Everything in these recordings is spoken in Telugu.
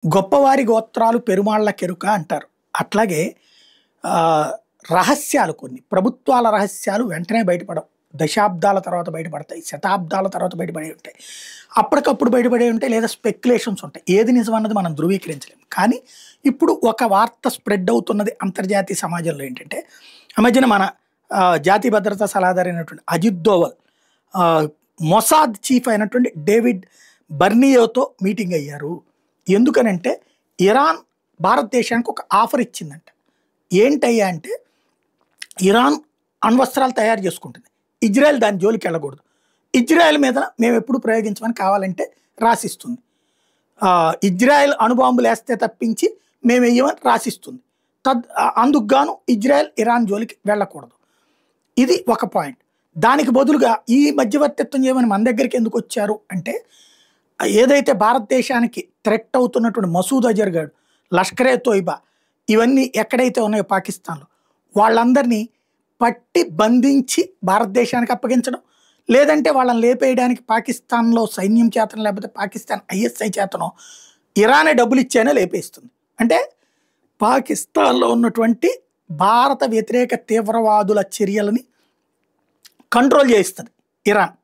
గొప్పవారి గోత్రాలు పెరుమాళ్ల కెరుక అంటారు. అట్లాగే రహస్యాలు కొన్ని ప్రభుత్వాల రహస్యాలు వెంటనే బయటపడవు. దశాబ్దాల తర్వాత బయటపడతాయి. శతాబ్దాల తర్వాత బయటపడే ఉంటాయి. అప్పటికప్పుడు బయటపడే ఉంటాయి, లేదా స్పెక్యులేషన్స్ ఉంటాయి. ఏది నిజం అన్నది మనం ధృవీకరించలేము. కానీ ఇప్పుడు ఒక వార్త స్ప్రెడ్ అవుతున్నది అంతర్జాతీయ సమాజంలో ఏంటంటే, ఆ మధ్యన మన జాతీయ భద్రతా సలహాదారు అయినటువంటి అజిత్ దోవల్ మొసాద్ చీఫ్ అయినటువంటి డేవిడ్ బర్నియోతో మీటింగ్ అయ్యారు. ఎందుకనంటే ఇరాన్ భారతదేశానికి ఒక ఆఫర్ ఇచ్చిందంట. ఏంటయ్యా అంటే, ఇరాన్ అణ్వస్త్రాలు తయారు చేసుకుంటుంది, ఇజ్రాయెల్ దాని జోలికి వెళ్ళకూడదు, ఇజ్రాయెల్ మీద మేము ఎప్పుడు ప్రయోగించమని కావాలంటే రాసిస్తుంది, ఇజ్రాయెల్ అణుబాంబులు వేస్తే తప్పించి మేము వెయ్యమని రాసిస్తుంది. అందుకు గాను ఇజ్రాయెల్ ఇరాన్ జోలికి వెళ్ళకూడదు. ఇది ఒక పాయింట్. దానికి బదులుగా ఈ మధ్యవర్తిత్వం చేయమని మన దగ్గరికి ఎందుకు వచ్చారు అంటే, ఏదైతే భారతదేశానికి థ్రెట్ అవుతున్నటువంటి మసూద్ అజర్ గారు, లష్కరే తోయిబా, ఇవన్నీ ఎక్కడైతే ఉన్నాయో పాకిస్తాన్లో, వాళ్ళందరినీ పట్టి బంధించి భారతదేశానికి అప్పగించడం, లేదంటే వాళ్ళని లేపేయడానికి పాకిస్తాన్లో సైన్యం చేతనం, లేకపోతే పాకిస్తాన్ ఐఎస్ఐ చేతనం ఇరానే డబ్బులు ఇచ్చానే లేపేస్తుంది. అంటే పాకిస్తాన్లో ఉన్నటువంటి భారత వ్యతిరేక తీవ్రవాదుల చర్యలని కంట్రోల్ చేయిస్తుంది ఇరాన్.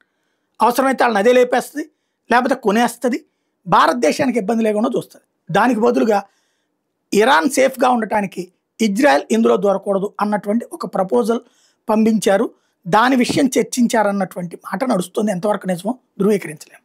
అవసరమైతే వాళ్ళని అదే లేపేస్తుంది, లేకపోతే కొనేస్తుంది, భారతదేశానికి ఇబ్బంది లేకుండా చూస్తుంది. దానికి బదులుగా ఇరాన్ సేఫ్గా ఉండటానికి ఇజ్రాయెల్ ఇందులో దొరకకూడదు అన్నటువంటి ఒక ప్రపోజల్ పంపించారు. దాని విషయం చర్చించారన్నటువంటి మాట నడుస్తుంది. ఎంతవరకు నిజమో ధృవీకరించలేము.